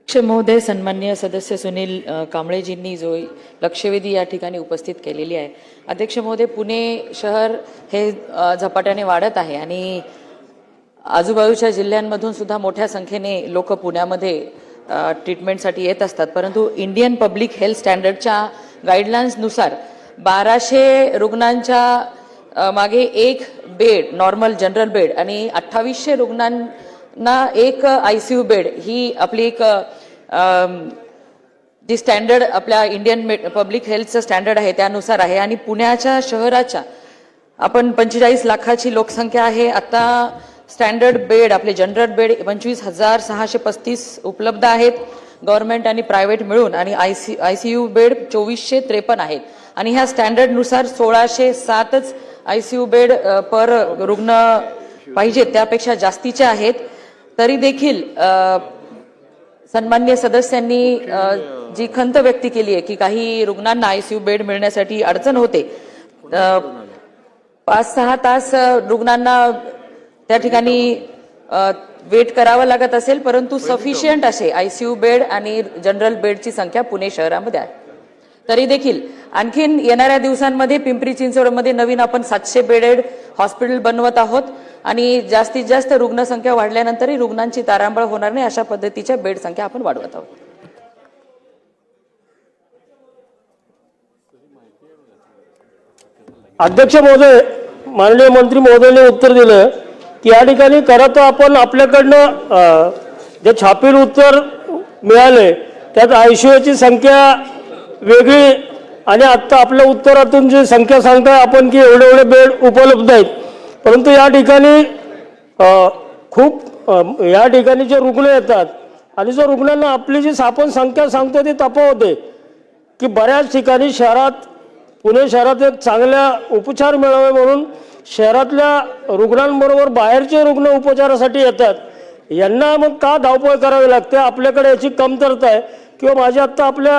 अध्यक्ष महोदय, सन्माननीय सदस्य सुनील कांबळेजींनी जो लक्षवेधी या ठिकाणी उपस्थित केलेली आहे. अध्यक्ष महोदय, पुणे शहर हे झपाट्याने वाढत आहे आणि आजूबाजूच्या जिल्ह्यांमधून सुद्धा मोठ्या संख्येने लोक पुण्यामध्ये ट्रीटमेंटसाठी येत असतात. परंतु इंडियन पब्लिक हेल्थ स्टँडर्डच्या गाईडलाईन्सनुसार 1200 रुग्णांच्या मागे एक बेड नॉर्मल जनरल बेड आणि 2800 रुग्णांना एक ICU बेड ही आपली एक जी स्टँडर्ड आपल्या इंडियन पब्लिक हेल्थचं स्टँडर्ड आहे त्यानुसार आहे. आणि पुण्याच्या शहराच्या आपण 45 लाखाची लोकसंख्या आहे. आता स्टँडर्ड बेड आपले जनरल बेड 25,635 उपलब्ध आहेत गव्हर्नमेंट आणि प्रायव्हेट मिळून, आणि ICU बेड 2453 आहेत. आणि ह्या स्टँडर्डनुसार 1607च ICU बेड पर रुग्ण पाहिजे, त्यापेक्षा जास्तीचे आहेत. तरी देखील सन्माननीय सदस्यांनी जी खंत व्यक्त केली आहे की काही रुग्णांना ICU बेड मिळण्यासाठी अडचण होते, 5-6 तास रुग्णांना त्या ठिकाणी वेट करावं लागत असेल, परंतु सफिशियंट असे ICU बेड आणि जनरल बेडची संख्या पुणे शहरामध्ये आहे. तरी देखील आणखीन येणाऱ्या दिवसांमध्ये पिंपरी चिंचवडमध्ये नवीन आपण 700 बेडेड हॉस्पिटल बनवत आहोत आणि जास्तीत जास्त रुग्णसंख्या वाढल्यानंतरही रुग्णांची तारांबळ होणार नाही अशा पद्धतीच्या बेड संख्या आपण वाढवत आहोत. अध्यक्ष महोदय, माननीय मंत्री महोदयाने उत्तर दिलं की या ठिकाणी खरं तर आपण आपल्याकडनं जे छापील उत्तर मिळाले त्यात ICUची संख्या वेगळी आणि आत्ता आपल्या उत्तरातून जी संख्या सांगताय आपण की एवढे बेड उपलब्ध आहेत, परंतु या ठिकाणी खूप या ठिकाणी जे रुग्ण येतात आणि जो रुग्णांना आपली जी आपण संख्या सांगतो ती तफावत की बऱ्याच ठिकाणी शहरात पुणे शहरात एक चांगल्या उपचार मिळावे म्हणून शहरातल्या रुग्णांबरोबर बाहेरचे रुग्ण उपचारासाठी येतात. यांना मग का धावपळ करावी लागते? आपल्याकडे याची कमतरता आहे किंवा माझी आत्ता आपल्या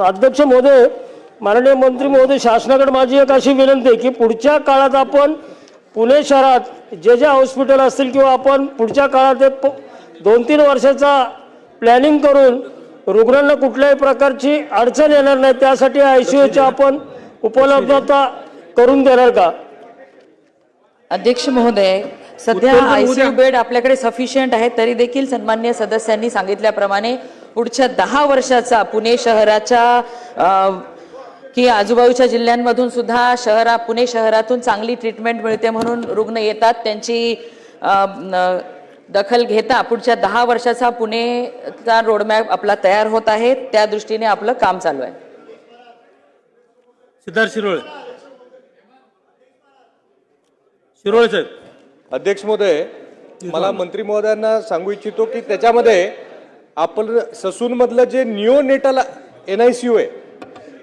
अध्यक्ष महोदय, माननीय मंत्री महोदय, शासनाकडे माझी एक अशी विनंती आहे की पुढच्या काळात आपण पुणे शहरात जे हॉस्पिटल असतील किंवा आपण पुढच्या काळात एक 2-3 वर्षाचा प्लॅनिंग करून रुग्णांना कुठल्याही प्रकारची अडचण येणार नाही त्यासाठी ICUची आपण उपलब्धता करून देणार का? अध्यक्ष महोदय, सध्या ICU बेड आपल्याकडे सफिशियंट आहे. तरी देखील सन्माननीय सदस्यांनी सांगितल्याप्रमाणे पुढच्या 10 वर्षाचा पुणे शहराच्या की आजूबाजूच्या जिल्ह्यांमधून सुद्धा पुणे शहरातून चांगली ट्रीटमेंट मिळते म्हणून रुग्ण येतात, त्यांची दखल घेता पुढच्या 10 वर्षाचा पुणेचा रोडमॅप आपला तयार होत आहे. त्या दृष्टीने आपलं काम चालू आहे. सिद्धार्थ शिरोळे साहेब. अध्यक्ष महोदय, मला मंत्री महोदयांना सांगू इच्छितो की त्याच्यामध्ये आपण ससूनमधलं जे निओनेटल NICU आहे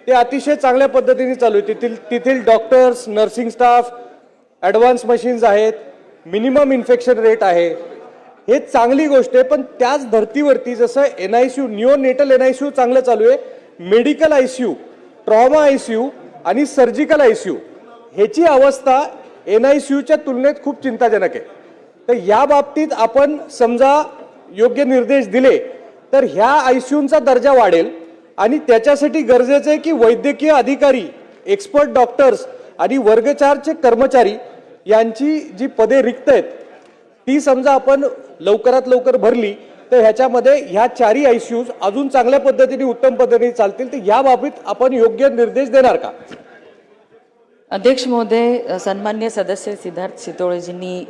ते अतिशय चांगल्या पद्धतीने चालू आहे. तिथील doctors, nursing staff, advance machines आहेत, मिनिमम इन्फेक्शन रेट आहे, हे चांगली गोष्ट आहे. पण त्याच धर्तीवरती जसं NICU निओनेटल NICU चांगलं चालू आहे, मेडिकल ICU, ट्रॉमा ICU आणि सर्जिकल ICU ह्याची अवस्था NICUच्या तुलनेत खूप चिंताजनक आहे. तर या बाबतीत आपण समजा योग्य निर्देश दिले तर ह्या ICUचा दर्जा वाढेल आणि त्याच्यासाठी गरजेचं आहे की वैद्यकीय अधिकारी, एक्सपर्ट डॉक्टर्स आणि वर्ग 4चे कर्मचारी यांची जी पदे रिक्त आहेत ती समजा आपण लवकरात लवकर भरली तर ह्याच्यामध्ये ह्या 4ही ICUs अजून चांगल्या पद्धतीने उत्तम पद्धतीने चालतील. तर या बाबतीत आपण योग्य निर्देश देणार का? अध्यक्ष महोदय, सन्माननीय सदस्य सिद्धार्थ शितोळेजींनी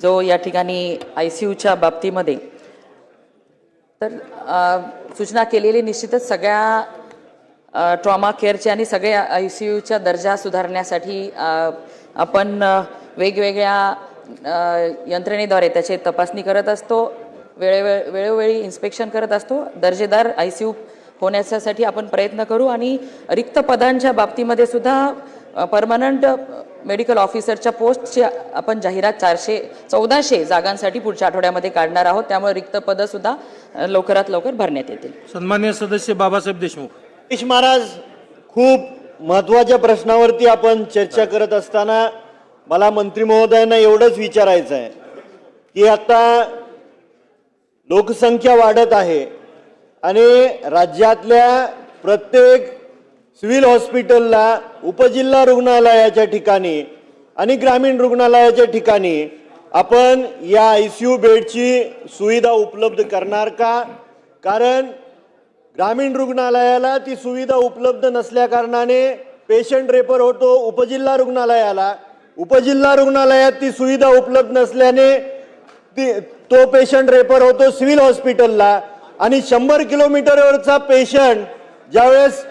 जो या ठिकाणी ICUच्या बाबतीमध्ये तर सूचना केलेली, निश्चितच सगळ्या ट्रॉमा केअरच्या आणि सगळ्या ICUच्या दर्जा सुधारण्यासाठी आपण वेगवेगळ्या यंत्रणेद्वारे त्याची तपासणी करत असतो, वेळोवेळी इन्स्पेक्शन करत असतो. दर्जेदार ICU होण्यासाठी आपण प्रयत्न करू आणि रिक्त पदांच्या बाबतीमध्ये सुद्धा परमनंट मेडिकल ऑफिसरच्या पोस्टची आपण जाहिरात 1400 जागांसाठी पुढच्या आठवड्यामध्ये काढणार आहोत. त्यामुळे रिक्त पदं सुद्धा लवकरात लवकर भरण्यात येतील. सन्माननीय सदस्य बाबासाहेब देशमुख. सतीश महाराज, खूप महत्त्वाच्या प्रश्नावरती आपण चर्चा करत असताना मला मंत्री महोदयांना एवढंच विचारायचं आहे की आता लोकसंख्या वाढत आहे आणि राज्यातल्या प्रत्येक सिव्हिल हॉस्पिटलला, उपजिल्हा रुग्णालयाच्या ठिकाणी आणि ग्रामीण रुग्णालयाच्या ठिकाणी आपण या ICU बेडची सुविधा उपलब्ध करणार का? कारण ग्रामीण रुग्णालयाला ती सुविधा उपलब्ध नसल्या कारणाने पेशंट रेफर होतो उपजिल्हा रुग्णालयाला, उपजिल्हा रुग्णालयात ती सुविधा उपलब्ध नसल्याने तो पेशंट रेफर होतो सिव्हिल हॉस्पिटलला आणि 100 किलोमीटरवरचा पेशंट ज्यावेळेस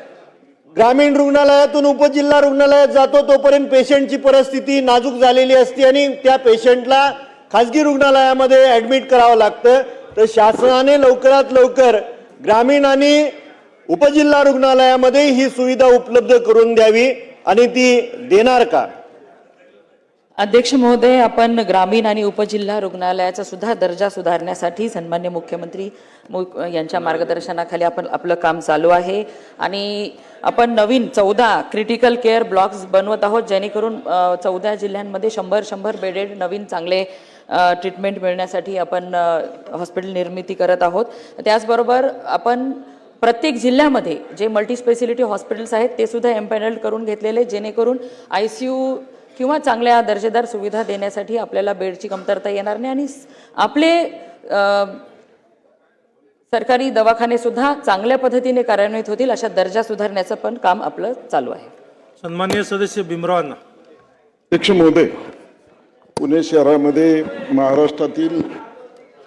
ग्रामीण रुग्णालयातून उपजिल्हा रुग्णालयात जातो तोपर्यंत पेशंटची परिस्थिती नाजूक झालेली असते आणि त्या पेशंटला खाजगी रुग्णालयामध्ये ॲडमिट करावं लागतं. तर शासनाने लवकरात लवकर ग्रामीण आणि उपजिल्हा रुग्णालयामध्ये ही सुविधा उपलब्ध करून द्यावी आणि ती देणार का? अध्यक्ष महोदय, आपण ग्रामीण आणि उपजिल्हा रुग्णालयाचा सुद्धा दर्जा सुधारण्यासाठी सन्मान्य मुख्यमंत्री यांच्या मार्गदर्शनाखाली आपलं काम चालू आहे आणि आपण नवीन 14 क्रिटिकल केअर ब्लॉक्स बनवत आहोत, जेणेकरून 14 जिल्ह्यांमध्ये 100 बेडेड नवीन चांगले ट्रीटमेंट मिळण्यासाठी आपण हॉस्पिटल निर्मिती करत आहोत. त्याचबरोबर आपण प्रत्येक जिल्ह्यामध्ये जे मल्टीस्पेशालिटी हॉस्पिटल्स आहेत ते सुद्धा एम्पॅनल्ड करून घेतलेले, जेणेकरून ICU किंवा चांगल्या दर्जेदार सुविधा देण्यासाठी आपल्याला बेडची कमतरता येणार नाही आणि आपले सरकारी दवाखाने सुद्धा चांगल्या पद्धतीने कार्यान्वित होतील अशा दर्जा सुधारण्याचं पण काम आपलं चालू आहे. सन्माननीय सदस्य भीमराव अण्णा. अध्यक्ष महोदय, पुणे शहरामध्ये महाराष्ट्रातील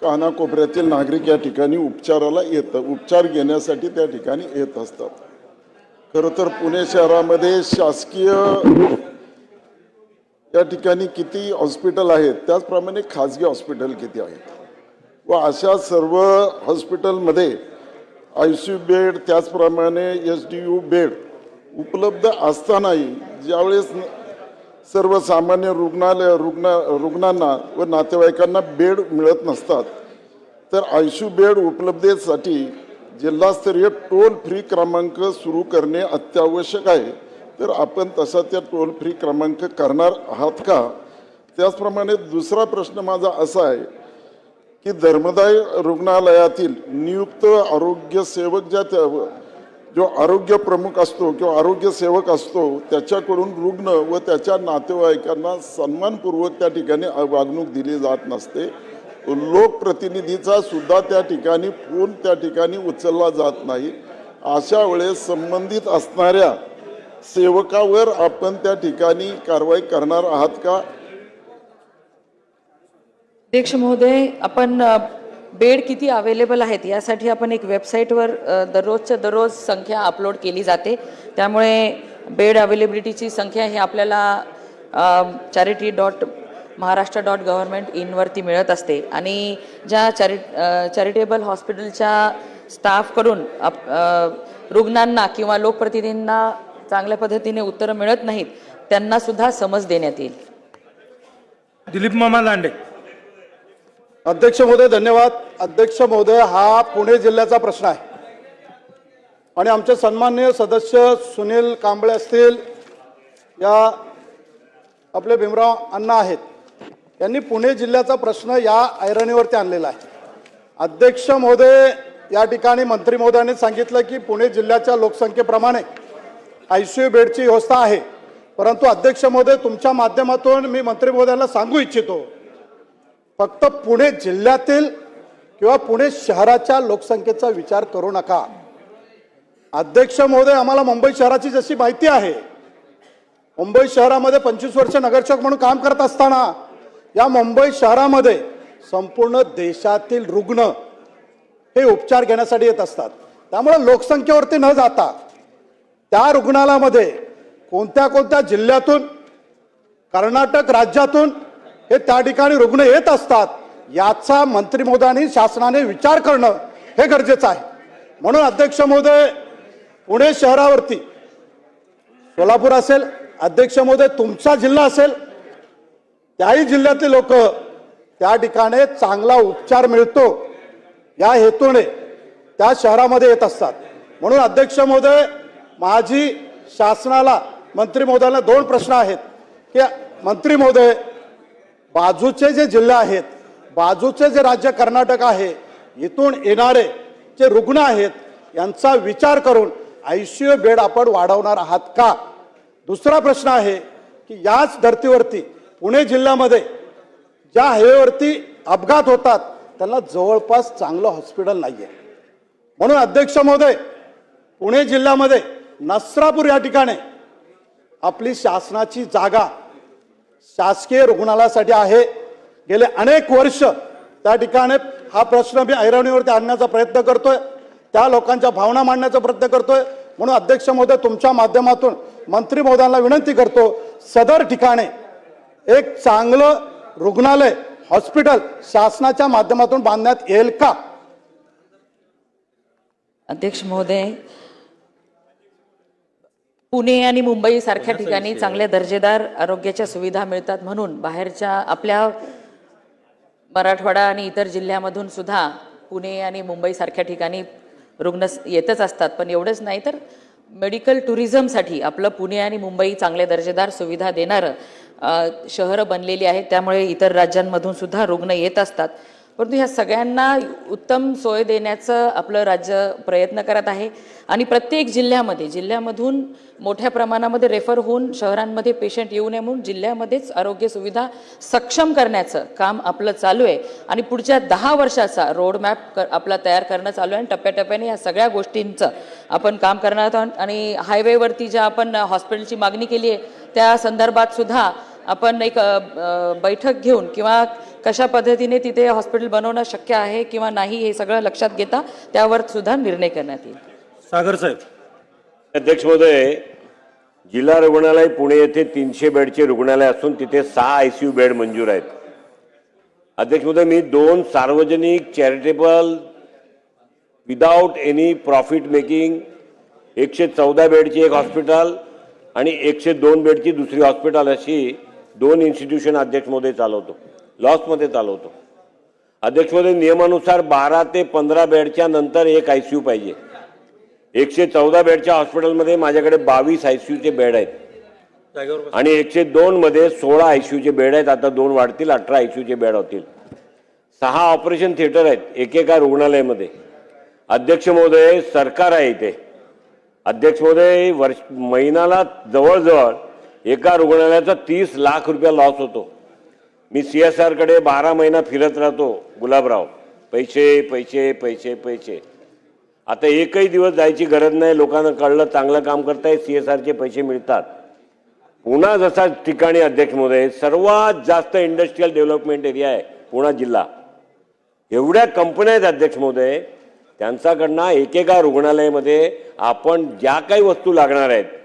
कानाकोपऱ्यातील नागरिक या ठिकाणी उपचाराला येतात, उपचार घेण्यासाठी त्या ठिकाणी येत असतात. खरं तर पुणे शहरामध्ये शासकीय या ठिकाणी किती हॉस्पिटल आहेत त्याचप्रमाणे खाजगी हॉस्पिटल किती आहेत व अशा सर्व हॉस्पिटलमध्ये ICU बेड त्याचप्रमाणे SDU बेड उपलब्ध असतानाही ज्यावेळेस सर्वसामान्य रुग्णांना व नातेवाईकांना बेड मिळत नसतात तर ICU बेड उपलब्धतेसाठी जिल्हास्तरीय टोल फ्री क्रमांक सुरू करणे अत्यावश्यक आहे. तर आपण तसा त्या टोल फ्री क्रमांक करणार आहात का? त्याचप्रमाणे दुसरा प्रश्न माझा असा आहे की धर्मदाय रुग्णालयातील नियुक्त आरोग्य सेवक जो आरोग्य प्रमुख असतो किंवा आरोग्य सेवक असतो त्याच्याकडून रुग्ण व त्याच्या नातेवाईकांना सन्मानपूर्वक त्या ठिकाणी वागणूक दिली जात नसते. लोकप्रतिनिधीचा सुद्धा त्या ठिकाणी फोन त्या ठिकाणी उचलला जात नाही. अशा वेळेस संबंधित असणाऱ्या सेवकावर आपण त्या ठिकाणी कारवाई करणार आहात का? अध्यक्ष महोदय, आपण बेड किती अवेलेबल आहेत यासाठी आपण एक वेबसाईटवर दररोजच्या दररोज संख्या अपलोड केली जाते. त्यामुळे बेड अवेलेबिलिटीची संख्या ही आपल्याला charity.maharashtra.government.in वरती मिळत असते आणि ज्या चॅरिटेबल हॉस्पिटलच्या स्टाफकडून रुग्णांना किंवा लोकप्रतिनिधींना चांगल्या पद्धतीने उत्तरं मिळत नाहीत त्यांना सुद्धा समज देण्यात येईल. दिलीप मामा लांडे. अध्यक्ष महोदय धन्यवाद. अध्यक्ष महोदय, हा पुणे जिल्ह्याचा प्रश्न आहे आणि आमचे सन्माननीय सदस्य सुनील कांबळे असतील, या आपले भीमराव अण्णा आहेत, यांनी पुणे जिल्ह्याचा प्रश्न या ऐरणीवरती आणलेला आहे. अध्यक्ष महोदय, या ठिकाणी मंत्री महोदयांनी सांगितलं की पुणे जिल्ह्याच्या लोकसंख्येप्रमाणे ICU बेडची व्यवस्था आहे, परंतु अध्यक्ष महोदय तुमच्या माध्यमातून मी मंत्री महोदयांना सांगू इच्छितो, फक्त पुणे जिल्ह्यातील किंवा पुणे शहराच्या लोकसंख्येचा विचार करू नका. अध्यक्ष महोदय, आम्हाला मुंबई शहराची जशी माहिती आहे, मुंबई शहरामध्ये 25 वर्ष नगरसेवक म्हणून काम करत असताना या मुंबई शहरामध्ये संपूर्ण देशातील रुग्ण हे उपचार घेण्यासाठी येत असतात. त्यामुळे लोकसंख्येवरती न जाता त्या रुग्णालयामध्ये कोणत्या कोणत्या जिल्ह्यातून, कर्नाटक राज्यातून हे त्या ठिकाणी रुग्ण येत असतात याचा मंत्री महोदयांनी शासनाने विचार करणं हे गरजेचं आहे. म्हणून अध्यक्ष महोदय, पुणे शहरावरती सोलापूर असेल, अध्यक्ष महोदय तुमचा जिल्हा असेल, त्याही जिल्ह्यातले लोक त्या ठिकाणी चांगला उपचार मिळतो या हेतूने त्या शहरामध्ये येत असतात. म्हणून अध्यक्ष महोदय, माझी शासनाला मंत्री महोदयांना 2 प्रश्न आहेत की मंत्री महोदय, बाजूचे जे जिल्हे आहेत, बाजूचे जे राज्य कर्नाटक आहे इथून येणारे जे रुग्ण आहेत यांचा विचार करून ICU बेड आपण वाढवणार आहात का? दुसरा प्रश्न आहे की याच धर्तीवरती पुणे जिल्ह्यामध्ये ज्या हायवेवरती अपघात होतात त्यांना जवळपास चांगलं हॉस्पिटल नाही आहे. म्हणून अध्यक्ष महोदय, पुणे जिल्ह्यामध्ये नसरापूर या ठिकाणी आपली शासनाची जागा शासकीय रुग्णालयासाठी आहे. गेले अनेक वर्ष त्या ठिकाणी हा प्रश्न मी ऐरणीवरती आणण्याचा प्रयत्न करतोय, त्या लोकांच्या भावना मांडण्याचा प्रयत्न करतोय. म्हणून अध्यक्ष महोदय, तुमच्या माध्यमातून मंत्री महोदयांना विनंती करतो, सदर ठिकाणी एक चांगलं रुग्णालय हॉस्पिटल शासनाच्या माध्यमातून बांधण्यात येईल का? अध्यक्ष महोदय, पुणे आणि मुंबई सारख्या ठिकाणी चांगल्या दर्जेदार आरोग्याच्या सुविधा मिळतात म्हणून बाहेरच्या आपल्या मराठवाडा आणि इतर जिल्ह्यामधून सुद्धा पुणे आणि मुंबई सारख्या ठिकाणी रुग्ण येतच असतात. पण एवढंच नाही तर मेडिकल टुरिझमसाठी आपलं पुणे आणि मुंबई चांगल्या दर्जेदार सुविधा देणारं शहरं बनलेली आहेत. त्यामुळे इतर राज्यांमधून सुद्धा रुग्ण येत असतात. परंतु ह्या सगळ्यांना उत्तम सोय देण्याचं आपलं राज्य प्रयत्न करत आहे आणि प्रत्येक जिल्ह्यामधून मोठ्या प्रमाणामध्ये रेफर होऊन शहरांमध्ये पेशंट येऊ नये म्हणून जिल्ह्यामध्येच आरोग्य सुविधा सक्षम करण्याचं काम आपलं चालू आहे आणि पुढच्या 10 वर्षाचा रोडमॅप आपला तयार करणं चालू आहे आणि टप्प्याटप्प्याने या सगळ्या गोष्टींचं आपण काम करणार आहोत. आणि हायवेवरती ज्या आपण हॉस्पिटलची मागणी केली आहे त्या संदर्भात सुद्धा आपण एक बैठक घेऊन किंवा कशा पद्धतीने तिथे हॉस्पिटल बनवणं शक्य आहे किंवा नाही हे सगळं लक्षात घेता त्यावर सुद्धा निर्णय करण्यात येईल. सागर साहेब. अध्यक्ष महोदय, जिल्हा रुग्णालय पुणे येथे 300 बेडचे रुग्णालय असून तिथे 6 ICU बेड मंजूर आहेत. अध्यक्ष महोदय, मी 2 सार्वजनिक charitable without any profit making 114 बेडची एक हॉस्पिटल आणि 102 बेडची दुसरी हॉस्पिटल अशी 2 इन्स्टिट्यूशन अध्यक्ष महोदय चालवतो, लॉसमध्ये चालवतो. अध्यक्ष महोदय, नियमानुसार 12 ते 15 बेडच्या नंतर एक ICU पाहिजे. 114 बेडच्या हॉस्पिटलमध्ये माझ्याकडे 22 ICUचे बेड आहेत आणि 102 मध्ये 16 ICUचे बेड आहेत. आता 2 वाढतील, 18 ICUचे बेड होतील. 6 ऑपरेशन थिएटर आहेत एकेका रुग्णालयामध्ये. अध्यक्ष महोदय, सरकार आहे इथे. अध्यक्ष महोदय, महिन्याला जवळजवळ एका रुग्णालयाचा 30 लाख रुपये लॉस होतो. मी CSR कडे 12 महिना फिरत राहतो, गुलाबराव, पैसे पैसे पैसे पैसे. आता एकही दिवस जायची गरज नाही, लोकांना कळलं चांगलं काम करताय, CSRचे पैसे मिळतात. पुणा जसा ठिकाणी अध्यक्ष महोदय सर्वात जास्त इंडस्ट्रियल डेव्हलपमेंट एरिया आहे पुणा जिल्हा. एवढ्या कंपन्या आहेत अध्यक्ष महोदय, त्यांच्याकडनं एकेका रुग्णालयामध्ये आपण ज्या काही वस्तू लागणार आहेत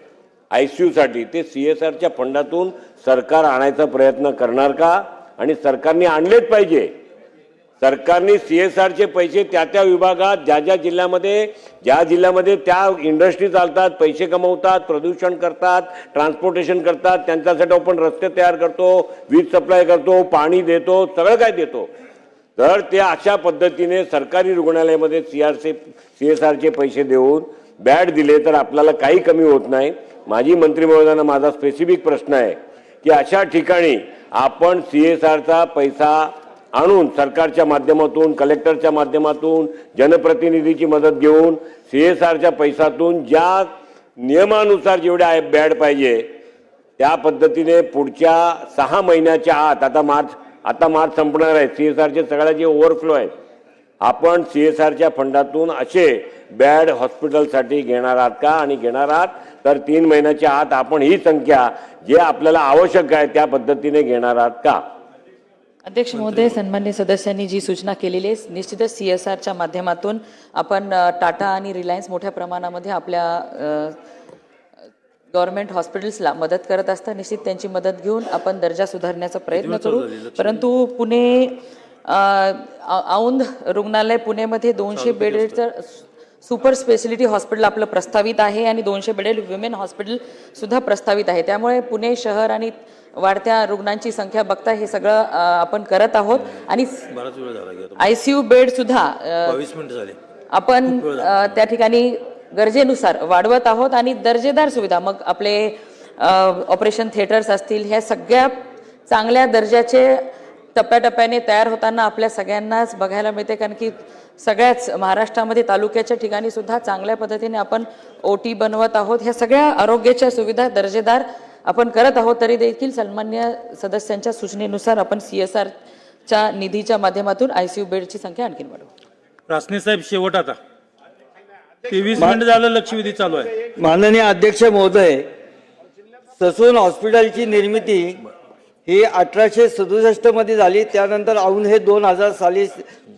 ICU साठी ते CSRच्या फंडातून सरकार आणायचा प्रयत्न करणार का? आणि सरकारने आणलेच पाहिजे. सरकारने CSRचे पैसे त्या विभागात ज्या जिल्ह्यामध्ये त्या इंडस्ट्री चालतात, पैसे कमवतात, प्रदूषण करतात, ट्रान्सपोर्टेशन करतात, त्यांच्यासाठी आपण रस्ते तयार करतो, वीज सप्लाय करतो, पाणी देतो, सगळं काय देतो. तर ते अशा पद्धतीने सरकारी रुग्णालयामध्ये CSRचे पैसे देऊन बॅड दिले तर आपल्याला काही कमी होत नाही. माजी मंत्री महोदयांना माझा स्पेसिफिक प्रश्न आहे की अशा ठिकाणी आपण CSRचा पैसा आणून सरकारच्या माध्यमातून, कलेक्टरच्या माध्यमातून, जनप्रतिनिधीची मदत घेऊन CSRच्या पैशातून ज्या नियमानुसार जेवढे बॅड पाहिजे त्या पद्धतीने पुढच्या 6 महिन्याच्या आत, आता मार्च संपणार आहे, CSRचे सगळ्याचे ओव्हरफ्लो आहेत, आपण CSRच्या फंडातून असे बॅड हॉस्पिटलसाठी घेणार आहात का? आणि घेणार आहात तर 3 महिन्याच्या आत आपण ही संख्या जे आपल्याला आवश्यक आहे त्या पद्धतीने घेणार आहात का? अध्यक्ष महोदय, सन्मान्य सदस्यांनी जी सूचना केलेली आहे निश्चितच CSRच्या माध्यमातून आपण टाटा आणि रिलायन्स मोठ्या प्रमाणामध्ये आपल्या गव्हर्नमेंट हॉस्पिटल्सला मदत करत असतात. निश्चित त्यांची मदत घेऊन आपण दर्जा सुधारण्याचा प्रयत्न करू. परंतु पुणे औंध रुग्णालय पुणेमध्ये 200 बेडेडचं सुपर स्पेशलिटी हॉस्पिटल आपलं प्रस्तावित आहे आणि 200 बेडेड विमेन हॉस्पिटल सुद्धा प्रस्तावित आहे. त्यामुळे पुणे शहर आणि वाढत्या रुग्णांची संख्या बघता हे सगळं आपण करत आहोत आणि ICU बेड सुद्धा 22 मिनिट झाले आपण त्या ठिकाणी गरजेनुसार वाढवत आहोत आणि दर्जेदार सुविधा मग आपले ऑपरेशन थिएटर्स असतील ह्या सगळ्या चांगल्या दर्जाचे टप्प्याटप्प्याने तयार होताना आपल्या सगळ्यांनाच बघायला मिळते. कारण की सगळ्याच महाराष्ट्रामध्ये तालुक्याच्या ठिकाणी सुद्धा चांगल्या पद्धतीने आपण OT बनवत आहोत. ह्या सगळ्या आरोग्याच्या सुविधा दर्जेदार आपण करत आहोत. तरी देखील सन्मान्य सदस्यांच्या सूचनेनुसार आपण CSRच्या निधीच्या माध्यमातून ICU बेडची संख्या आणखी वाढवू. रासने साहेब शेवट आता 23 मिनिट झालं लक्षवेधी चालू आहे. माननीय अध्यक्ष महोदय, ससून हॉस्पिटलची निर्मिती ही 1867 मध्ये झाली. त्यानंतर औंध हे 2000 साली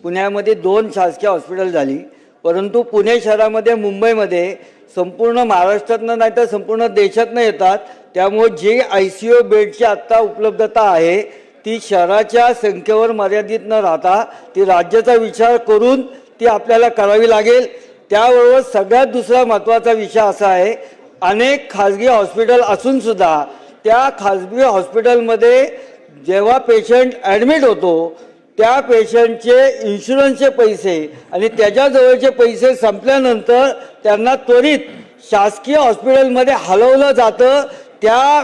पुण्यामध्ये 2 शासकीय हॉस्पिटल झाली. परंतु पुणे शहरामध्ये, मुंबईमध्ये संपूर्ण महाराष्ट्रातनं नाही तर संपूर्ण देशातनं येतात. त्यामुळे जी ICU बेडची आत्ता उपलब्धता आहे ती शहराच्या संख्येवर मर्यादित न राहता ती राज्याचा विचार करून ती आपल्याला करावी लागेल. त्याबरोबर सगळ्यात दुसरा महत्त्वाचा विषय असा आहे, अनेक खाजगी हॉस्पिटल असून सुद्धा त्या खाजगी हॉस्पिटलमध्ये जेव्हा पेशंट ॲडमिट होतो त्या पेशंटचे इन्शुरन्सचे पैसे आणि त्याच्याजवळचे पैसे संपल्यानंतर त्यांना त्वरित शासकीय हॉस्पिटलमध्ये हलवलं जातं. त्या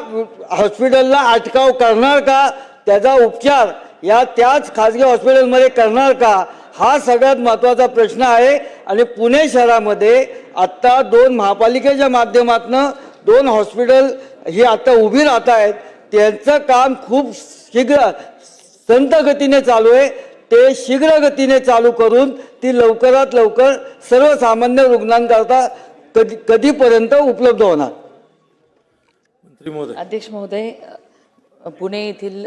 हॉस्पिटलला अटकाव करणार का, त्याचा उपचार त्याच खाजगी हॉस्पिटलमध्ये करणार का, हा सगळ्यात महत्त्वाचा प्रश्न आहे. आणि पुणे शहरामध्ये आत्ता 2 महापालिकेच्या माध्यमातून 2 हॉस्पिटल ही आता उभी राहत आहेत. त्यांचं काम खूप शीघ्र संत गतीने चालू आहे. ते शीघ्र गतीने चालू करून ती लवकरात लवकर सर्वसामान्य रुग्णांकरता कधीपर्यंत उपलब्ध होणार. मंत्री महोदय. अध्यक्ष महोदय, पुणे येथील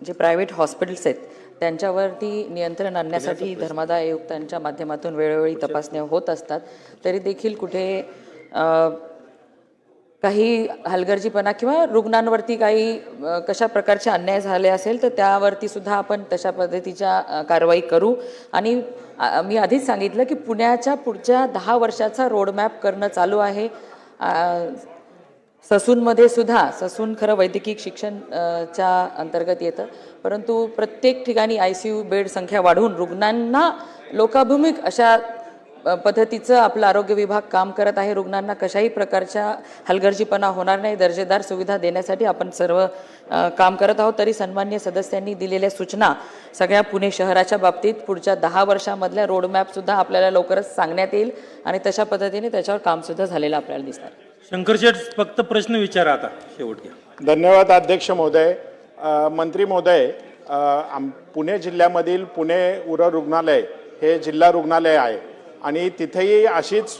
जे प्रायव्हेट हॉस्पिटल्स आहेत त्यांच्यावरती नियंत्रण आणण्यासाठी धर्मादाय आयुक्तांच्या माध्यमातून वेळोवेळी तपासण्या होत असतात. तरी देखील कुठे काही हलगर्जीपणा किंवा रुग्णांवरती काही कशा प्रकारचे अन्याय झाले असेल तर त्यावरती सुद्धा आपण तशा पद्धतीच्या कारवाई करू. आणि मी आधीच सांगितलं की पुण्याच्या पुढच्या 10 वर्षाचा रोडमॅप करणं चालू आहे. ससूनमध्ये सुद्धा, ससून खरं वैद्यकीय शिक्षणच्या अंतर्गत येतं, परंतु प्रत्येक ठिकाणी ICU बेड संख्या वाढवून रुग्णांना लोकाभिमुख अशा पद्धतीचं आपलं आरोग्य विभाग काम करत आहे. रुग्णांना कशाही प्रकारच्या हलगर्जीपणा होणार नाही, दर्जेदार सुविधा देण्यासाठी आपण सर्व काम करत आहोत. तरी सन्मान्य सदस्यांनी दिलेल्या सूचना सगळ्या पुणे शहराच्या बाबतीत पुढच्या 10 वर्षामधल्या रोडमॅपसुद्धा आपल्याला लवकरच सांगण्यात येईल आणि तशा पद्धतीने त्याच्यावर कामसुद्धा झालेलं आपल्याला दिसणार. शंकर शेठ फक्त प्रश्न विचारा आता शेवट घ्या. धन्यवाद अध्यक्ष महोदय. मंत्री महोदय, पुणे जिल्ह्यामधील पुणे उर रुग्णालय हे जिल्हा रुग्णालय आहे आणि तिथेही अशीच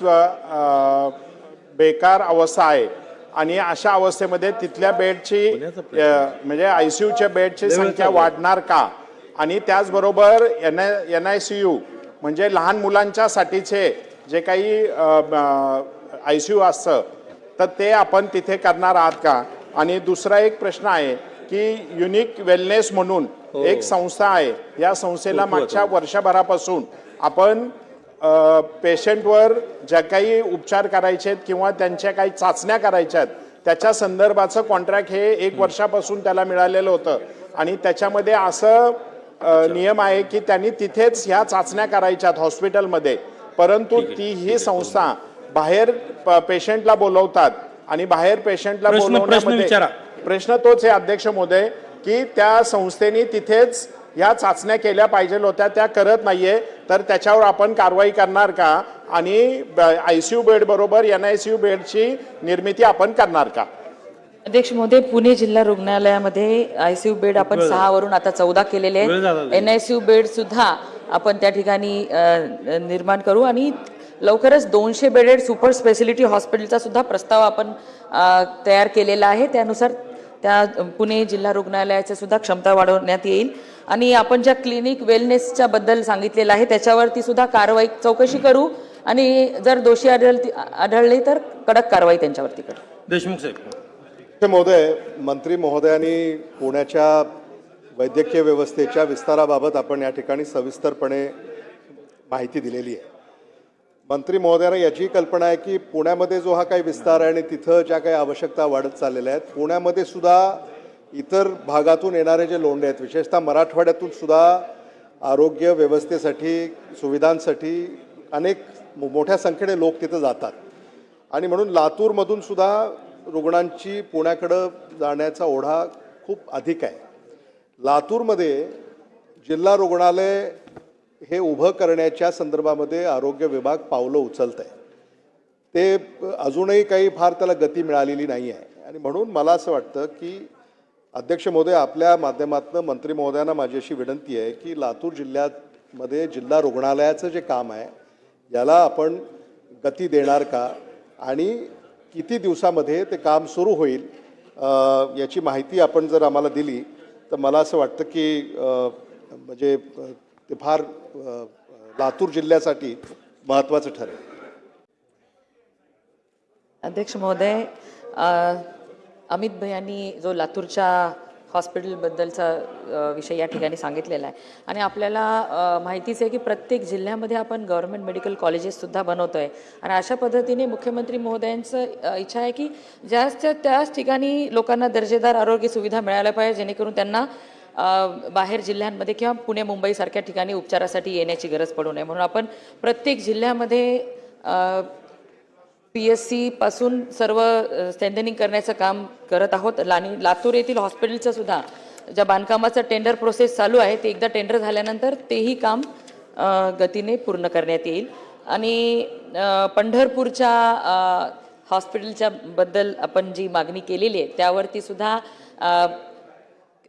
बेकार अवस्था आहे आणि अशा अवस्थेमध्ये तिथल्या बेडची म्हणजे ICUच्या बेडची संख्या वाढणार का, आणि त्याचबरोबर NICU म्हणजे लहान मुलांच्यासाठीचे जे काही ICU असतं तर ते आपण तिथे करणार आहात का. आणि दुसरा एक प्रश्न आहे की युनिक वेलनेस म्हणून एक संस्था आहे, या संस्थेला मागच्या वर्षभरापासून आपण पेशंटवर ज्या काही उपचार करायचे आहेत किंवा त्यांच्या काही चाचण्या करायच्या आहेत त्याच्या संदर्भाचं कॉन्ट्रॅक्ट हे 1 वर्षापासून त्याला मिळालेलं होतं आणि त्याच्यामध्ये असं नियम आहे की त्यांनी तिथेच ह्या चाचण्या करायच्या हॉस्पिटलमध्ये, परंतु ती ही संस्था बाहेर पेशंटला बोलवतात आणि बाहेर पेशंटला बोलवण्यामध्ये प्रश्न तोच आहे अध्यक्ष महोदय की त्या संस्थेने तिथेच ह्या चाचण्या केल्या पाहिजे होत्या, त्या करत नाहीये, तर त्याच्यावर आपण कारवाई करणार का आणि ICU बेड बरोबर NICU बेडची निर्मिती आपण करणार का. अध्यक्ष महोदय, पुणे जिल्हा रुग्णालयामध्ये ICU बेड आपण 6 वरून आता 14 केलेले आहेत. NICU बेड सुद्धा आपण त्या ठिकाणी निर्माण करू आणि लवकरच 200 बेडेड सुपर स्पेशालिटी हॉस्पिटलचा सुद्धा प्रस्ताव आपण तयार केलेला आहे. त्यानुसार त्या पुणे जिल्हा रुग्णालयाची सुद्धा क्षमता वाढवण्यात येईल आणि आपण ज्या क्लिनिक वेलनेसच्या बद्दल सांगितलेलं आहे त्याच्यावरती सुद्धा कारवाई चौकशी करू आणि जर दोषी आढळले तर कडक कारवाई त्यांच्यावरती करू. देशमुख साहेब. महोदय, मंत्री महोदयांनी पुण्याच्या वैद्यकीय व्यवस्थेच्या विस्ताराबाबत आपण या ठिकाणी सविस्तरपणे माहिती दिलेली आहे. मंत्री महोदयांना याची कल्पना आहे की पुण्यामध्ये जो हा काही विस्तार आहे आणि तिथं ज्या काही आवश्यकता वाढत चाललेल्या आहेत, पुण्यामध्ये सुद्धा इतर भागातून येणारे जे लोंढे आहेत, विशेषतः मराठवाड्यातून सुद्धा आरोग्य व्यवस्थेसाठी, सुविधांसाठी अनेक मोठ्या संख्येने लोक तिथं जातात आणि म्हणून लातूरमधून सुद्धा रुग्णांची पुण्याकडं जाण्याचा ओढा खूप अधिक आहे. लातूरमध्ये जिल्हा रुग्णालय हे उभं करण्याच्या संदर्भामध्ये आरोग्य विभाग पावलं उचलत आहे. ते अजूनही काही फार त्याला गती मिळालेली नाही आहे आणि म्हणून मला असं वाटतं की अध्यक्ष महोदय, आपल्या माध्यमातून मंत्री महोदयांना माझी अशी विनंती आहे की लातूर जिल्ह्यामध्ये जिल्हा रुग्णालयाचं जे काम आहे याला आपण गती देणार का आणि किती दिवसामध्ये ते काम सुरू होईल याची माहिती आपण जर आम्हाला दिली तर मला असं वाटतं की म्हणजे ते फार लातूर जिल्ह्यासाठी महत्त्वाचं ठरेल. अध्यक्ष महोदय, अमित भैयांनी जो लातूरच्या हॉस्पिटलबद्दलचा विषय या ठिकाणी सांगितलेला आहे आणि आपल्याला माहितीच आहे की प्रत्येक जिल्ह्यामध्ये आपण गव्हर्नमेंट मेडिकल कॉलेजेससुद्धा बनवतो आहे आणि अशा पद्धतीने मुख्यमंत्री महोदयांचं इच्छा आहे की त्याच ठिकाणी लोकांना दर्जेदार आरोग्य सुविधा मिळायला पाहिजे, जेणेकरून त्यांना बाहेर जिल्ह्यांमध्ये किंवा पुणे मुंबईसारख्या ठिकाणी उपचारासाठी येण्याची गरज पडू नये. म्हणून आपण प्रत्येक जिल्ह्यामध्ये PSC पासून सर्व स्ट्रेंथनिंग करण्याचं काम करत आहोत आणि लातूर येथील हॉस्पिटलचं सुद्धा ज्या बांधकामाचं टेंडर प्रोसेस चालू आहे ते एकदा टेंडर झाल्यानंतर तेही काम गतीने पूर्ण करण्यात येईल. आणि पंढरपूरच्या हॉस्पिटलच्या बद्दल आपण जी मागणी केलेली आहे त्यावरती सुद्धा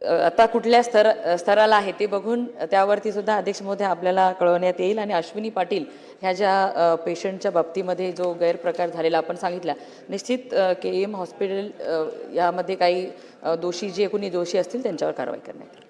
आता कुठल्या स्तराला आहे ते बघून त्यावरती सुद्धा अध्यक्ष महोदय आपल्याला कळवण्यात येईल. आणि अश्विनी पाटील ह्या ज्या पेशंटच्या बाबतीमध्ये जो गैरप्रकार झालेला आपण सांगितला, निश्चित KM हॉस्पिटल यामध्ये काही कोणी दोषी असतील त्यांच्यावर कारवाई करण्यात येईल.